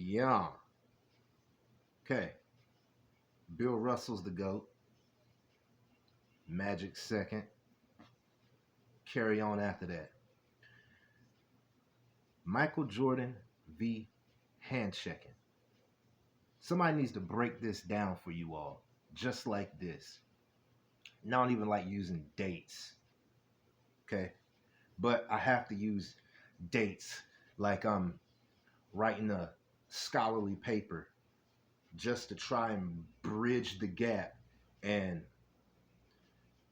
Yeah. Okay. Bill Russell's the GOAT. Magic second. Carry on after that. Michael Jordan v. hand checking. Somebody needs to break this down for you all, just like this. And I don't even like using dates, okay? But I have to use dates like I'm writing a scholarly paper just to try and bridge the gap. And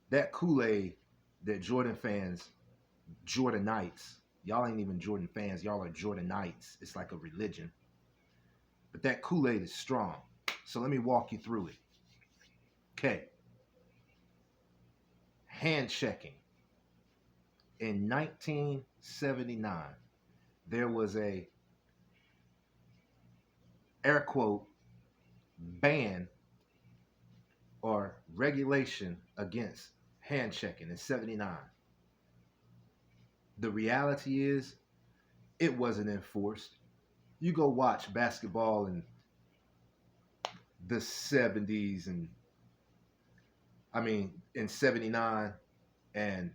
that Kool-Aid that Jordan fans, Jordanites, y'all ain't even Jordan fans, y'all are Jordanites. It's like a religion. But that Kool-Aid is strong. So let me walk you through it. Okay. Hand checking. In 1979, there was a air quote ban or regulation against hand checking in 79. The reality is it wasn't enforced. You go watch basketball in the 70s and in 79 and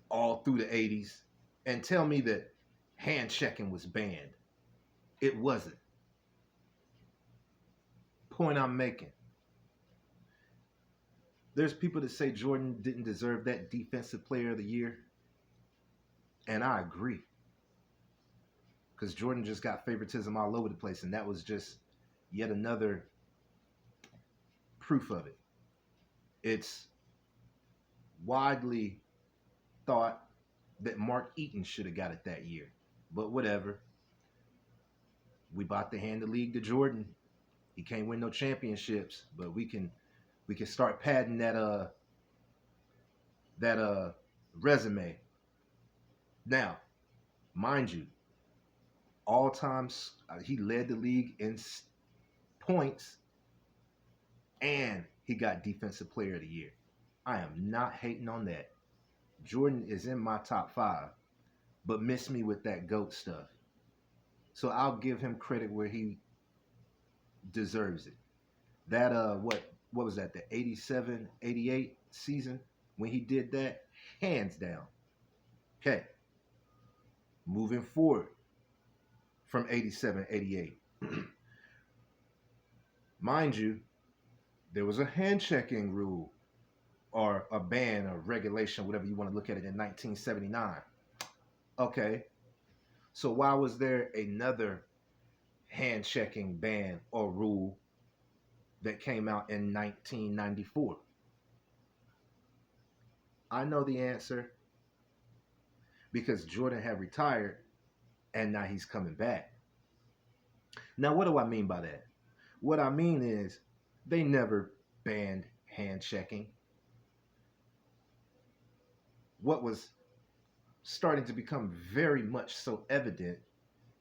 all through the 80s and tell me that hand checking was banned. It wasn't. Point I'm making. There's people that say Jordan didn't deserve that defensive player of the year, and I agree. Because Jordan just got favoritism all over the place, and that was just yet another proof of it. It's widely thought that Mark Eaton should have got it that year. But whatever. We about to hand the league to Jordan. He can't win no championships, but we can start padding that resume. Now, mind you, all times he led the league in points and he got defensive player of the year. I am not hating on that. Jordan is in my top 5, but missed me with that GOAT stuff. So I'll give him credit where he deserves it. That what was that? The 87, 88 season when he did that, hands down. Okay. Moving forward from 87, 88. Mind you, there was a hand checking rule or a ban or regulation, whatever you want to look at it, in 1979. Okay. So why was there another hand checking ban or rule that came out in 1994? I know the answer because Jordan had retired and now he's coming back. Now, what do I mean by that? What I mean is they never banned hand checking. What was starting to become very much so evident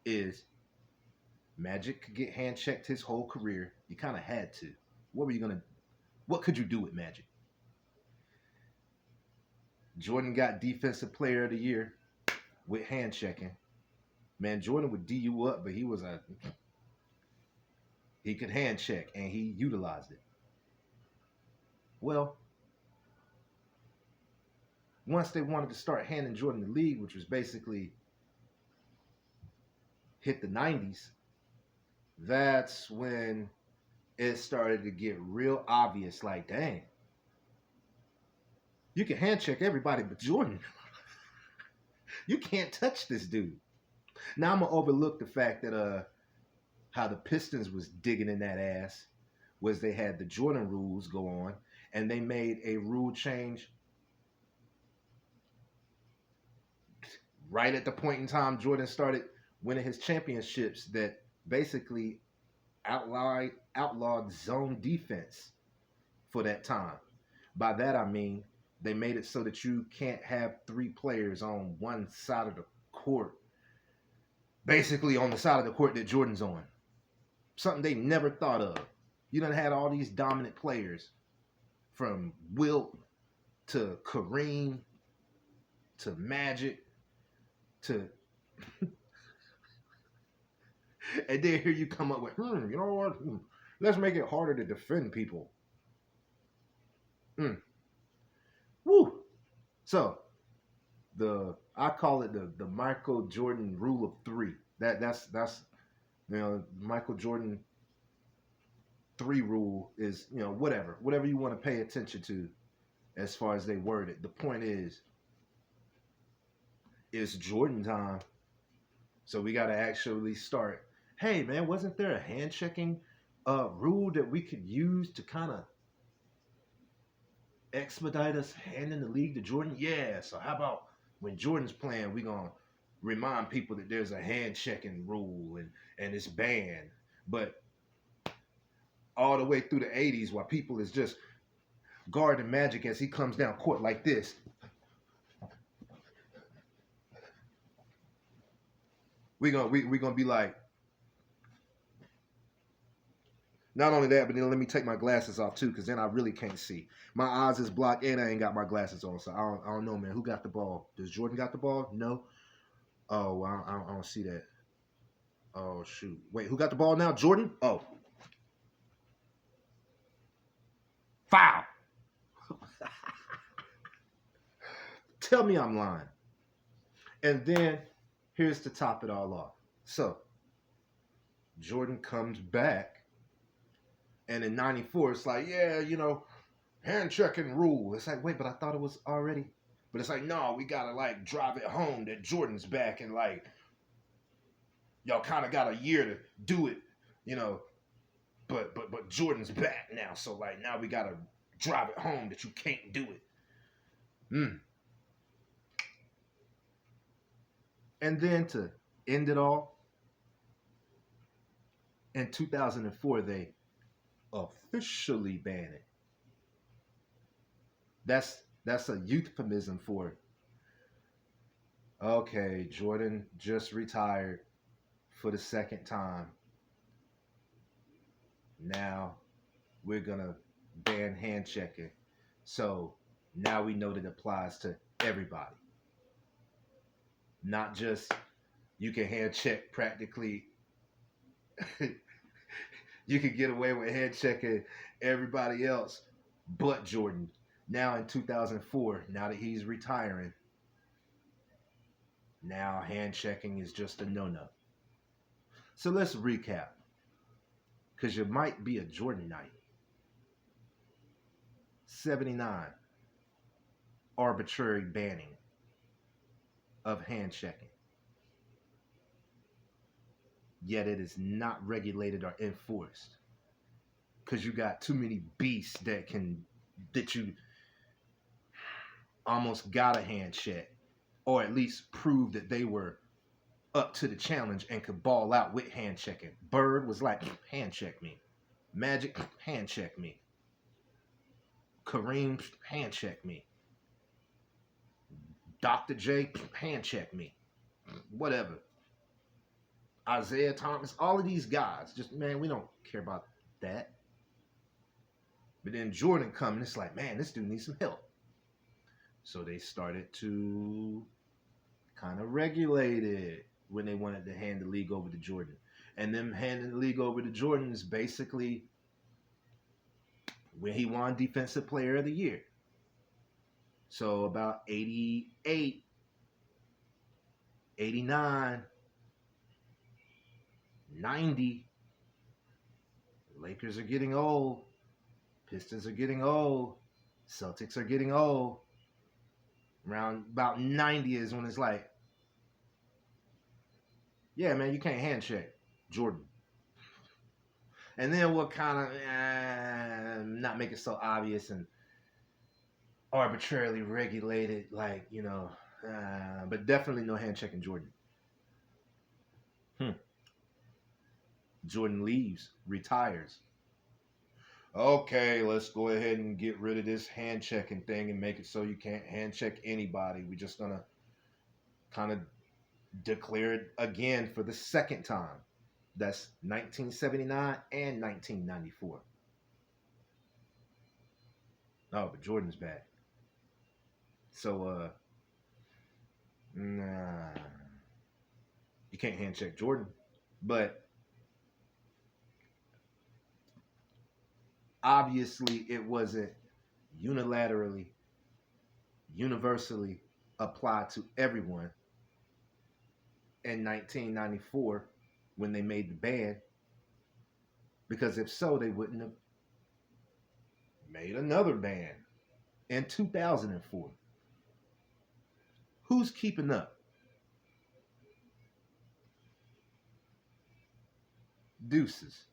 is Magic could get hand checked his whole career. You kind of had to. What could you do with Magic? Jordan got defensive player of the year with hand checking. Man, Jordan would D you up, but he could hand check and he utilized it. Well, once they wanted to start handing Jordan the league, which was basically hit the 90s, that's when it started to get real obvious. Like, dang, you can hand check everybody but Jordan. You can't touch this dude. Now I'm gonna overlook the fact that how the Pistons was digging in that ass was they had the Jordan rules go on and they made a rule change right at the point in time Jordan started winning his championships that basically outlawed zone defense for that time. By that I mean they made it so that you can't have 3 players on one side of the court, basically on the side of the court that Jordan's on. Something they never thought of. You done had all these dominant players from Wilt to Kareem to Magic to And then here you come up with, you know what? Let's make it harder to defend people. Mm. Woo. So I call it the Michael Jordan rule of three. That's Michael Jordan three rule is whatever you want to pay attention to as far as they word it. The point is, it's Jordan time, so we got to actually start. Hey man, wasn't there a hand checking rule that we could use to kind of expedite us handing the league to Jordan? Yeah. So how about when Jordan's playing, we gonna remind people that there's a hand checking rule and it's banned. But all the way through the '80s, while people is just guarding Magic as he comes down court like this, we gonna be like, not only that, but then let me take my glasses off too, because then I really can't see. My eyes is blocked, and I ain't got my glasses on, so I don't know, man. Who got the ball? Does Jordan got the ball? No. Oh, I don't see that. Oh shoot! Wait, who got the ball now? Jordan? Oh, foul! Tell me I'm lying. And then here's to top it all off. So Jordan comes back, and in '94, it's like, yeah, hand checking rule. It's like, wait, but I thought it was already. But it's like, no, we gotta like drive it home that Jordan's back, and like y'all kind of got a year to do it, you know. But Jordan's back now, so like now we gotta drive it home that you can't do it. Mm. And then to end it all, in 2004 they officially banned it. That's a euphemism for, okay, Jordan just retired for the second time. Now we're gonna ban hand checking. So now we know that it applies to everybody. Not just you can hand check practically you can get away with hand checking everybody else but Jordan. Now in 2004, now that he's retiring, now hand checking is just a no-no. So let's recap, because you might be a Jordan night. 79, arbitrary banning of hand checking. Yet it is not regulated or enforced, because you got too many beasts that you almost got a hand check, or at least prove that they were up to the challenge and could ball out with hand checking. Bird was like, hand check me. Magic, hand check me. Kareem, hand check me. Dr. J, hand check me. Whatever. Isaiah Thomas, all of these guys, just, man, we don't care about that. But then Jordan coming, it's like, man, this dude needs some help. So they started to kind of regulate it when they wanted to hand the league over to Jordan. And them handing the league over to Jordan is basically when he won Defensive Player of the Year. So about 88, 89, 90, Lakers are getting old. Pistons are getting old. Celtics are getting old. Around about 90 is when it's like, yeah, man, you can't hand check Jordan. And then we'll kind of not make it so obvious and arbitrarily regulate it, like, but definitely no hand checking Jordan. Jordan leaves, retires. Okay, let's go ahead and get rid of this hand checking thing and make it so you can't hand check anybody. We're just gonna kind of declare it again for the second time. That's 1979 and 1994. Oh, but Jordan's back. So, nah, you can't hand check Jordan. But Obviously, it wasn't unilaterally, universally applied to everyone in 1994 when they made the ban, because if so, they wouldn't have made another ban in 2004. Who's keeping up? Deuces.